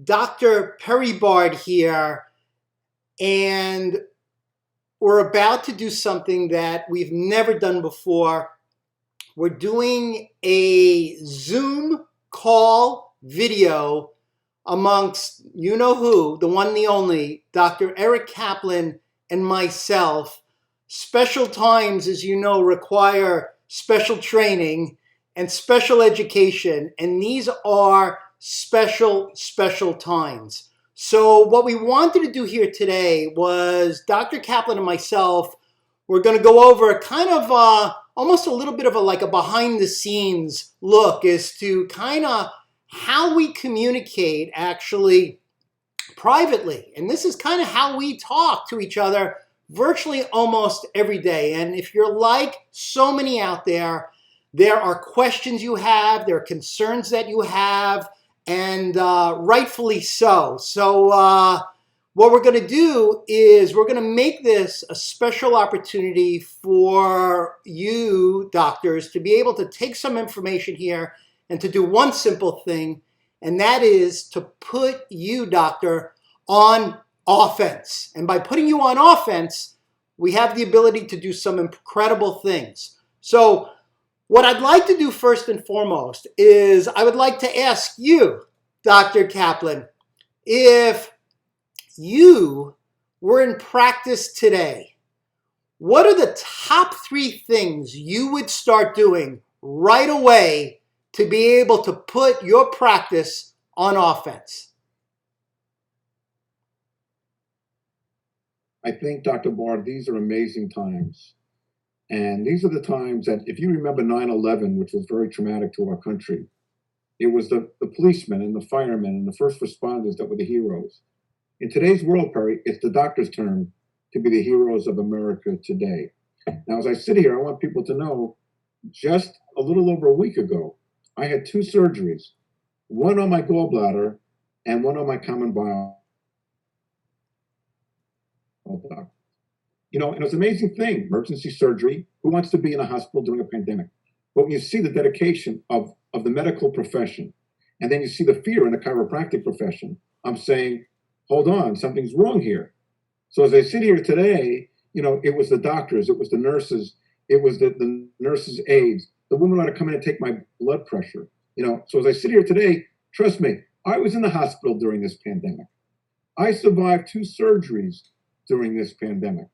Dr. Perry Bard here, and we're about to do something that we've never done before. We're doing a Zoom call video amongst you-know-who, the one and the only, Dr. Eric Kaplan and myself. Special times, as you know, require special training and special education, and these are special times. So what we wanted to do here today was Dr. Kaplan and myself, we're going to go over a kind of almost a little bit of a behind the scenes look as to kind of how we communicate actually privately. And this is kind of how we talk to each other virtually almost every day. And if you're like so many out there, there are questions you have, there are concerns that you have, and rightfully so. So what we're going to do is we're going to make this a special opportunity for you doctors to be able to take some information here and to do one simple thing, and that is to put you, doctor, on offense. And by putting you on offense, we have the ability to do some incredible things. So what I'd like to do first and foremost is I would like to ask you, Dr. Kaplan, if you were in practice today, what are the top 3 things you would start doing right away to be able to put your practice on offense? I think, Dr. Bard, these are amazing times. And these are the times that, if you remember 9/11, which was very traumatic to our country, it was the policemen and the firemen and the first responders that were the heroes. In today's world, Perry, it's the doctor's turn to be the heroes of America today. Now, as I sit here, I want people to know, just a little over a week ago, I had 2 surgeries, one on my gallbladder and one on my common bile duct. You know, and it's an amazing thing, emergency surgery. Who wants to be in a hospital during a pandemic? But when you see the dedication of the medical profession, and then you see the fear in the chiropractic profession, I'm saying, hold on, something's wrong here. So as I sit here today, you know, it was the doctors, it was the nurses, it was the nurses' aides, the woman ought to come in and take my blood pressure. You know, so as I sit here today, trust me, I was in the hospital during this pandemic. I survived 2 surgeries during this pandemic.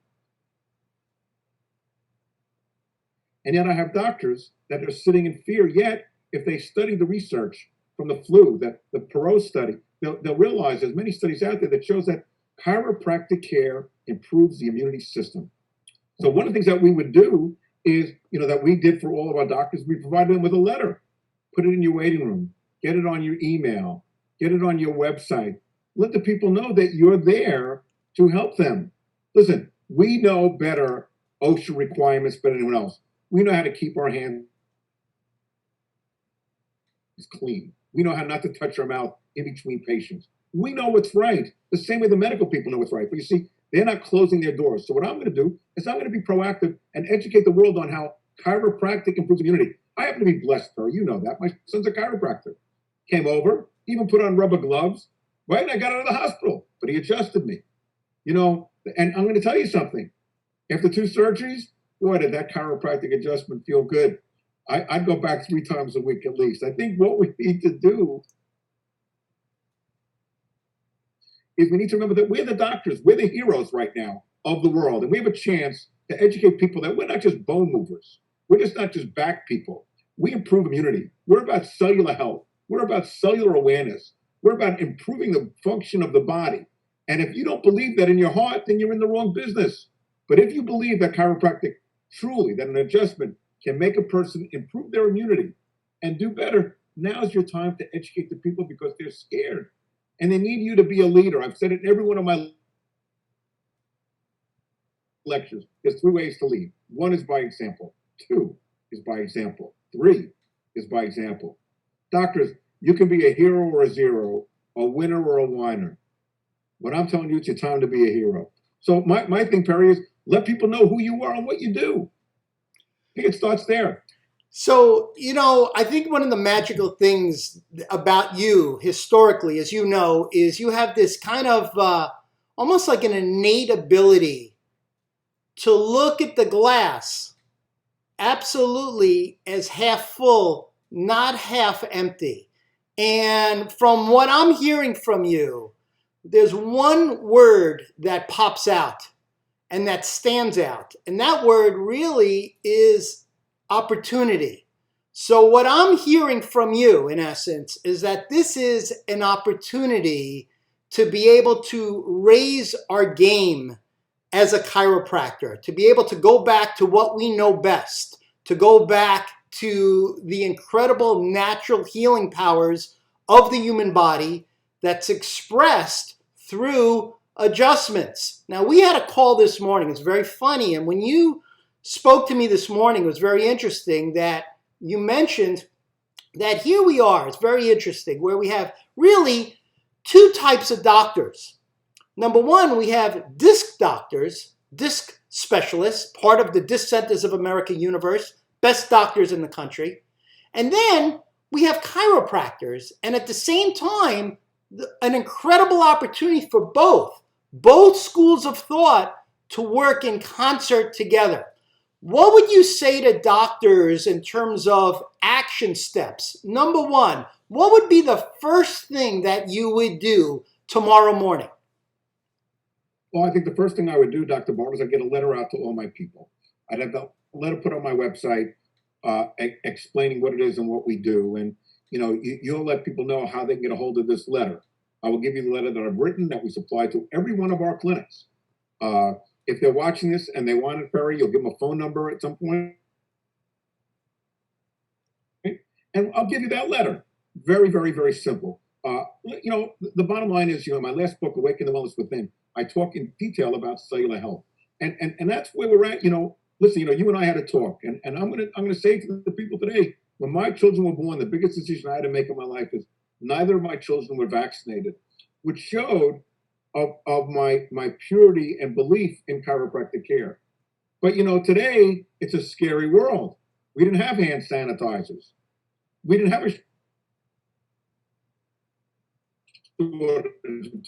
And yet I have doctors that are sitting in fear. Yet, if they study the research from the flu, that the Perot study, they'll realize there's many studies out there that shows that chiropractic care improves the immunity system. So one of the things that we would do is, you know, that we did for all of our doctors, we provided them with a letter. Put it in your waiting room. Get it on your email. Get it on your website. Let the people know that you're there to help them. Listen, we know better OSHA requirements better than anyone else. We know how to keep our hands clean. We know how not to touch our mouth in between patients. We know what's right, the same way the medical people know what's right. But you see, they're not closing their doors. So what I'm going to do is I'm going to be proactive and educate the world on how chiropractic improves immunity. I happen to be blessed, Perry. You know that. My son's a chiropractor. Came over, even put on rubber gloves, right? And I got out of the hospital, but he adjusted me. You know, and I'm going to tell you something. After 2 surgeries, boy, did that chiropractic adjustment feel good. I'd go back 3 times a week at least. I think what we need to do is we need to remember that we're the doctors. We're the heroes right now of the world. And we have a chance to educate people that we're not just bone movers. We're just not just back people. We improve immunity. We're about cellular health. We're about cellular awareness. We're about improving the function of the body. And if you don't believe that in your heart, then you're in the wrong business. But if you believe that chiropractic truly, that an adjustment can make a person improve their immunity and do better, now's your time to educate the people because they're scared. And they need you to be a leader. I've said it in every one of my lectures. There's 3 ways to lead. 1 is by example. 2 is by example. 3 is by example. Doctors, you can be a hero or a zero, a winner or a whiner. But I'm telling you, it's your time to be a hero. So my thing, Perry, is let people know who you are and what you do. I think it starts there. So, I think one of the magical things about you historically, as you know, is you have this kind of almost like an innate ability to look at the glass absolutely as half full, not half empty. And from what I'm hearing from you, there's one word that pops out and that stands out. And that word really is opportunity. So what I'm hearing from you, in essence, is that this is an opportunity to be able to raise our game as a chiropractor, to be able to go back to what we know best, to go back to the incredible natural healing powers of the human body that's expressed through adjustments. Now, we had a call this morning. It's very funny. And when you spoke to me this morning, it was very interesting that you mentioned that here we are. It's very interesting where we have really two types of doctors. Number one, we have disc doctors, disc specialists, part of the Disc Centers of America universe, best doctors in the country. And then we have chiropractors. And at the same time, an incredible opportunity for both schools of thought to work in concert together. What would you say to doctors in terms of action steps? Number one, what would be the first thing that you would do tomorrow morning? Well, I think the first thing I would do, Dr. Barnes, is I'd get a letter out to all my people. I'd have the letter put on my website explaining what it is and what we do. And, you'll let people know how they can get a hold of this letter. I will give you the letter that I've written that we supply to every one of our clinics. If they're watching this and they want it, Perry, you'll give them a phone number at some point. And I'll give you that letter. Very, very, very simple. The bottom line is, my last book, Awaken the Wellness Within, I talk in detail about cellular health. And that's where we're at. Listen, you and I had a talk. And I'm gonna say to the people today, when my children were born, the biggest decision I had to make in my life is neither of my children were vaccinated, which showed of my purity and belief in chiropractic care. But today it's a scary world. We didn't have hand sanitizers. We didn't have a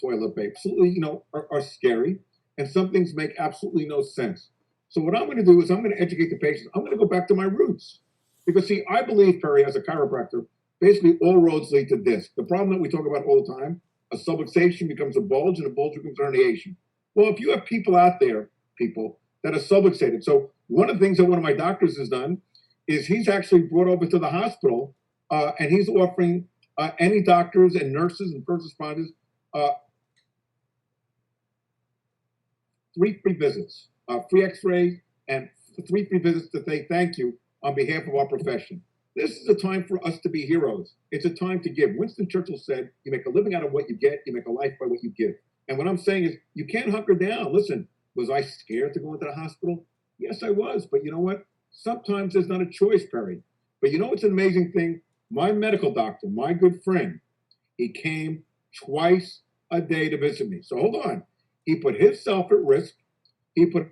toilet paper. Absolutely, are scary, and some things make absolutely no sense. So what I'm going to do is I'm going to educate the patients. I'm going to go back to my roots, because see, I believe, Perry, as a chiropractor, basically all roads lead to disc. The problem that we talk about all the time, a subluxation becomes a bulge, and a bulge becomes herniation. Well, if you have people out there, that are subluxated. So one of the things that one of my doctors has done is he's actually brought over to the hospital, and he's offering any doctors and nurses and first responders 3 free visits, free x-rays, and 3 free visits to say thank you on behalf of our profession. This is a time for us to be heroes. It's a time to give. Winston Churchill said, you make a living out of what you get, you make a life by what you give. And what I'm saying is, you can't hunker down. Listen, was I scared to go into the hospital? Yes, I was. But you know what? Sometimes there's not a choice, Perry. But it's an amazing thing. My medical doctor, my good friend, he came twice a day to visit me. So hold on. He put himself at risk. He put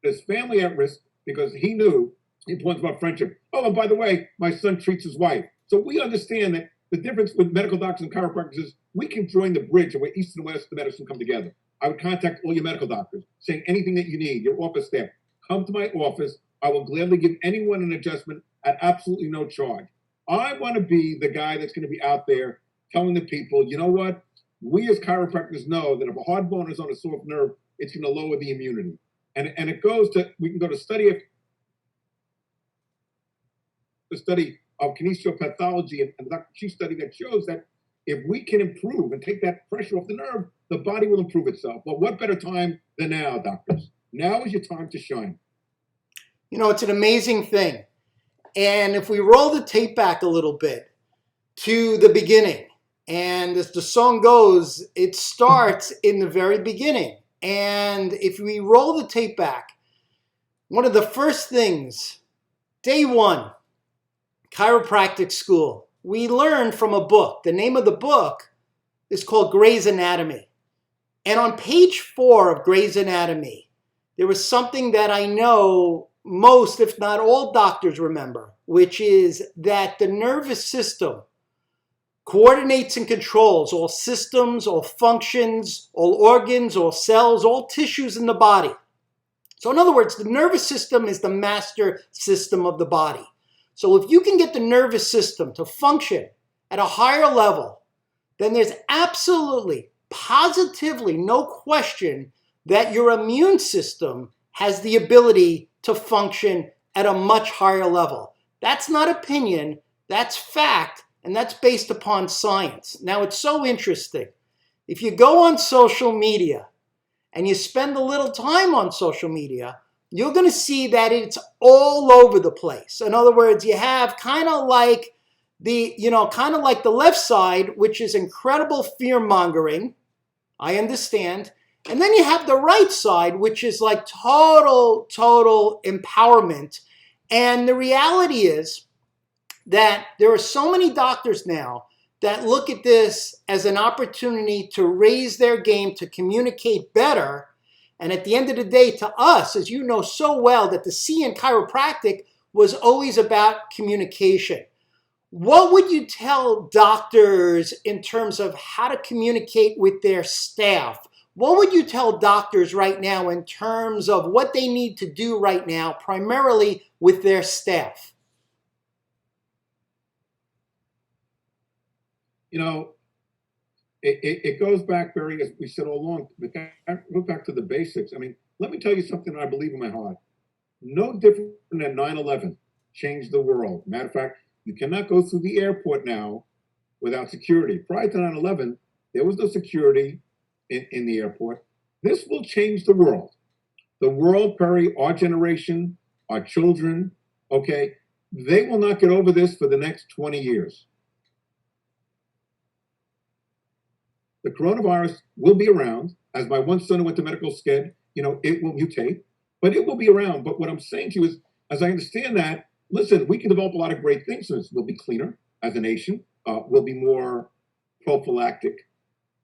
his family at risk because he knew the importance about friendship. Oh, and by the way, my son treats his wife. So we understand that the difference with medical doctors and chiropractors is we can join the bridge where East and West medicine come together. I would contact all your medical doctors, saying anything that you need, your office staff, come to my office. I will gladly give anyone an adjustment at absolutely no charge. I want to be the guy that's going to be out there telling the people, you know what? We as chiropractors know that if a hard bone is on a soft nerve, it's going to lower the immunity. And it goes to, we can go to study of kinesiopathology and Dr. Chief study that shows that if we can improve and take that pressure off the nerve, the body will improve itself. But what better time than now, doctors? Now is your time to shine. It's an amazing thing. And if we roll the tape back a little bit to the beginning, and as the song goes, it starts in the very beginning. And if we roll the tape back, one of the first things, day one, chiropractic school, we learned from a book. The name of the book is called Gray's Anatomy. And on page 4 of Gray's Anatomy, there was something that I know most, if not all doctors remember, which is that the nervous system coordinates and controls all systems, all functions, all organs, all cells, all tissues in the body. So in other words, the nervous system is the master system of the body. So if you can get the nervous system to function at a higher level, then there's absolutely, positively no question that your immune system has the ability to function at a much higher level. That's not opinion, that's fact, and that's based upon science. Now, it's so interesting. If you go on social media and you spend a little time on social media, you're going to see that it's all over the place. In other words, you have kind of like the left side, which is incredible fear-mongering. I understand. And then you have the right side, which is like total empowerment. And the reality is that there are so many doctors now that look at this as an opportunity to raise their game, to communicate better. And at the end of the day, to us, as you know so well, that the C in chiropractic was always about communication. What would you tell doctors in terms of how to communicate with their staff? What would you tell doctors right now in terms of what they need to do right now, primarily with their staff? You know, it goes back, Barry, as we said all along, go back to the basics. I mean, let me tell you something I believe in my heart. No different than 9/11 changed the world. Matter of fact, you cannot go through the airport now without security. Prior to 9/11, there was no security in the airport. This will change the world. The world, Perry, our generation, our children, okay, they will not get over this for the next 20 years. The coronavirus will be around. As my one son who went to medical sked, it will mutate, but it will be around. But what I'm saying to you is, as I understand that, listen, we can develop a lot of great things. We'll be cleaner as a nation. We'll be more prophylactic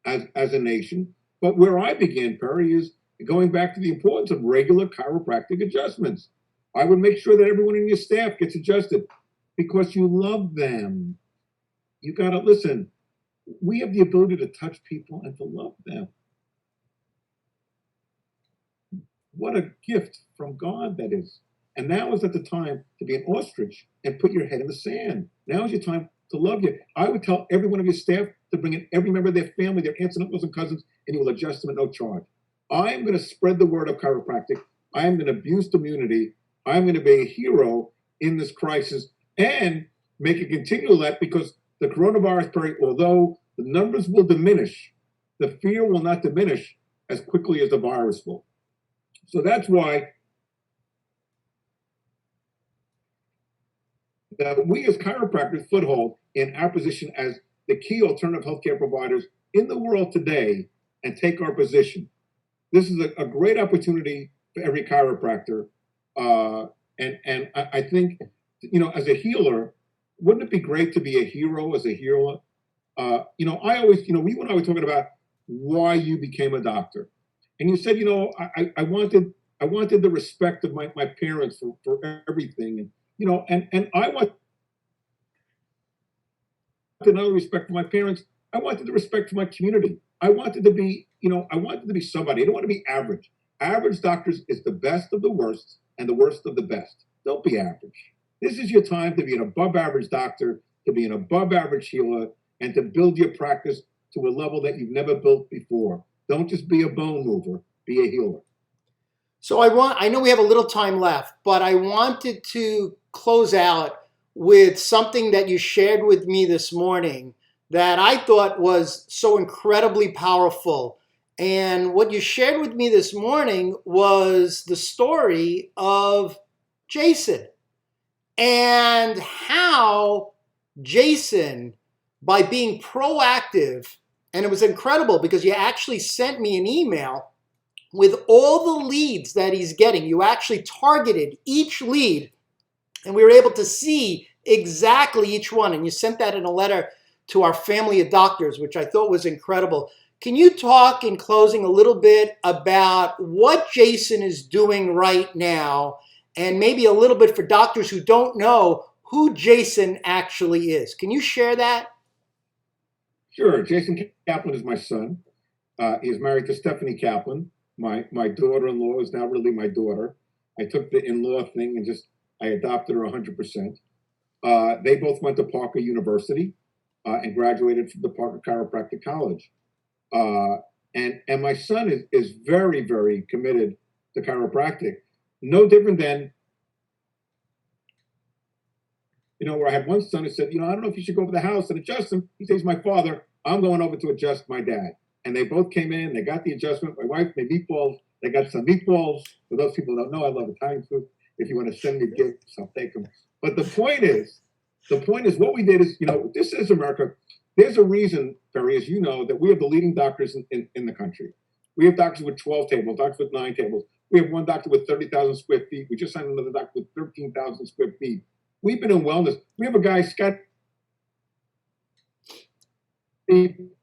as a nation. But where I began, Perry, is going back to the importance of regular chiropractic adjustments. I would make sure that everyone in your staff gets adjusted because you love them. You got to listen. We have the ability to touch people and to love them. What a gift from God that is. And now is not the time to be an ostrich and put your head in the sand. Now is your time to love you. I would tell every one of your staff to bring in every member of their family, their aunts and uncles and cousins, and you will adjust them at no charge. I am going to spread the word of chiropractic. I am going to boost immunity. I'm going to be a hero in this crisis and make it continue that because the coronavirus, Perry, although the numbers will diminish, the fear will not diminish as quickly as the virus will. So that's why that we as chiropractors foothold in our position as the key alternative healthcare providers in the world today and take our position. This is a great opportunity for every chiropractor. And I think, as a healer, wouldn't it be great to be a hero as a healer? I always, we and I were talking about why you became a doctor. And you said, I wanted the respect of my parents for everything. And I wanted another respect for my parents. I wanted the respect for my community. I wanted to be, somebody. I don't want to be average. Average doctors is the best of the worst and the worst of the best. Don't be average. This is your time to be an above average doctor, to be an above average healer, and to build your practice to a level that you've never built before. Don't just be a bone mover, be a healer. So I know we have a little time left, but I wanted to close out with something that you shared with me this morning that I thought was so incredibly powerful. And what you shared with me this morning was the story of Jason and how Jason, by being proactive, and it was incredible because you actually sent me an email with all the leads that he's getting. You actually targeted each lead, and we were able to see exactly each one. And you sent that in a letter to our family of doctors, which I thought was incredible. Can you talk in closing a little bit about what Jason is doing right now and maybe a little bit for doctors who don't know who Jason actually is. Can you share that? Sure. Jason Kaplan is my son. He's married to Stephanie Kaplan. My daughter-in-law is now really my daughter. I took the in-law thing and I adopted her 100%. They both went to Parker University and graduated from the Parker Chiropractic College. And my son is very, very committed to chiropractic. No different than, where I had one son who said, I don't know if you should go over the house and adjust him. He says, my father, I'm going over to adjust my dad. And they both came in, they got the adjustment. My wife made meatballs. They got some meatballs. For those people who don't know, I love Italian food. If you want to send me gifts, I'll take them. But the point is what we did is, this is America. There's a reason, Ferry, as you know, that we have the leading doctors in the country. We have doctors with 12 tables, doctors with 9 tables. We have one doctor with 30,000 square feet. We just signed another doctor with 13,000 square feet. We've been in wellness. We have a guy, Scott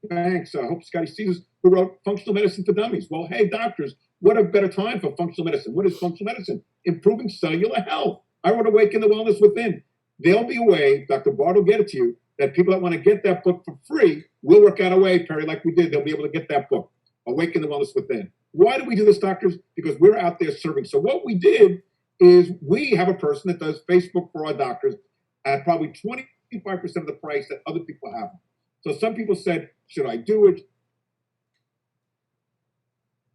Banks, I hope Scotty sees this, who wrote Functional Medicine for Dummies. Well, hey, doctors, what a better time for functional medicine. What is functional medicine? Improving cellular health. I wrote Awaken the Wellness Within. There'll be a way, Dr. Bart will get it to you, that people that want to get that book for free will work out a way, Perry, like we did. They'll be able to get that book, Awaken the Wellness Within. Why do we do this, doctors? Because we're out there serving. So what we did is we have a person that does Facebook for our doctors at probably 25% of the price that other people have. So some people said, should I do it?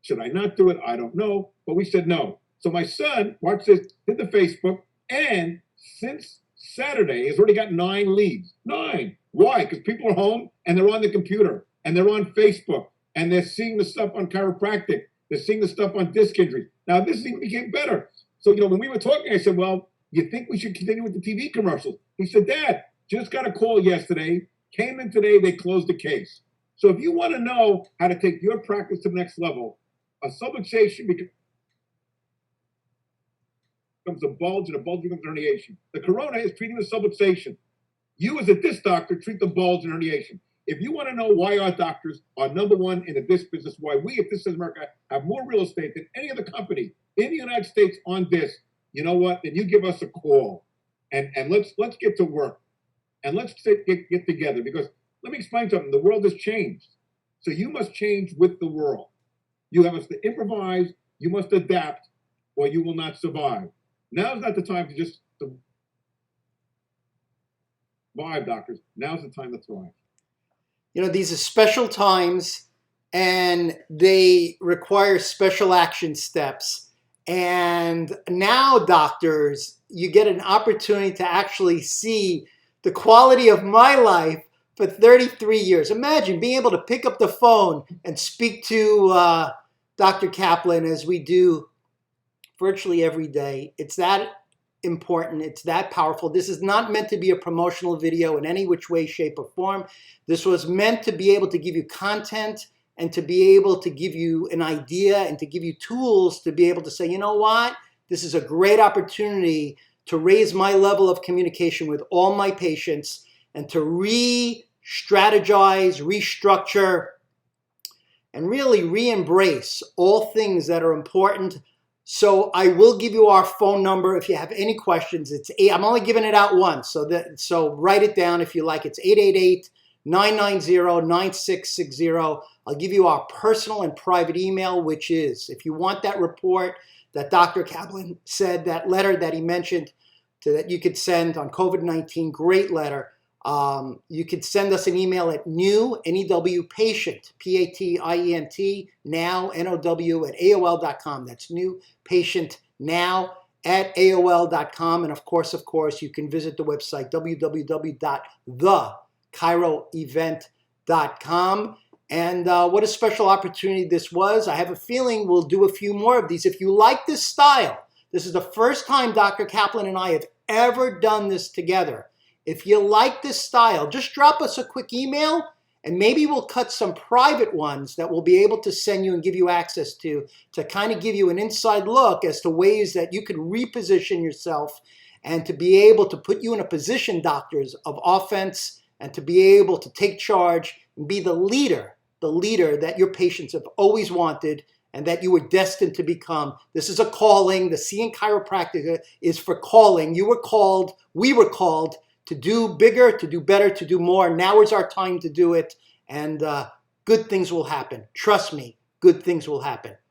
Should I not do it? I don't know. But we said no. So my son, Mark says, did the Facebook, and since Saturday, has already got 9 leads. 9. Why? Because people are home and they're on the computer and they're on Facebook and they're seeing the stuff on chiropractic. They're seeing the stuff on disc injury. Now, this even became better. So, when we were talking, I said, well, you think we should continue with the TV commercials? He said, Dad, just got a call yesterday. Came in today, they closed the case. So if you want to know how to take your practice to the next level, a subluxation becomes a bulge, and a bulge becomes herniation. The corona is treating the subluxation. You, as a disc doctor, treat the bulge and herniation. If you want to know why our doctors are number one in the disc business, why we at Disc America have more real estate than any other company in the United States on disc, you know what? Then you give us a call, and let's get to work, and let's get together. Because let me explain something. The world has changed, so you must change with the world. You have to improvise. You must adapt, or you will not survive. Now's not the time to just survive, doctors. Now's the time to thrive. These are special times, and they require special action steps. And now, doctors, you get an opportunity to actually see the quality of my life for 33 years. Imagine being able to pick up the phone and speak to Dr. Kaplan, as we do virtually every day. It's that important. It's that powerful. This is not meant to be a promotional video in any which way, shape, or form. This was meant to be able to give you content and to be able to give you an idea and to give you tools to be able to say, you know what? This is a great opportunity to raise my level of communication with all my patients and to re-strategize, restructure, and really re-embrace all things that are important. So I will give you our phone number if you have any questions. I'm only giving it out once, so write it down if you like. It's 888-990-9660. I'll give you our personal and private email, which is, if you want that report that Dr. Kaplan said, that letter that he mentioned that you could send on COVID-19, great letter. You could send us an email at new patient, PATIENT, now, NOW, at AOL.com. That's new patient now at AOL.com. And of course, you can visit the website, www.thecheiroevent.com. And what a special opportunity this was. I have a feeling we'll do a few more of these. If you like this style, this is the first time Dr. Kaplan and I have ever done this together. If you like this style, just drop us a quick email and maybe we'll cut some private ones that we'll be able to send you and give you access to kind of give you an inside look as to ways that you can reposition yourself and to be able to put you in a position, doctors, of offense and to be able to take charge and be the leader that your patients have always wanted and that you were destined to become. This is a calling. The C in chiropractic is for calling. You were called, we were called to do bigger, to do better, to do more. Now is our time to do it, and good things will happen. Trust me, good things will happen.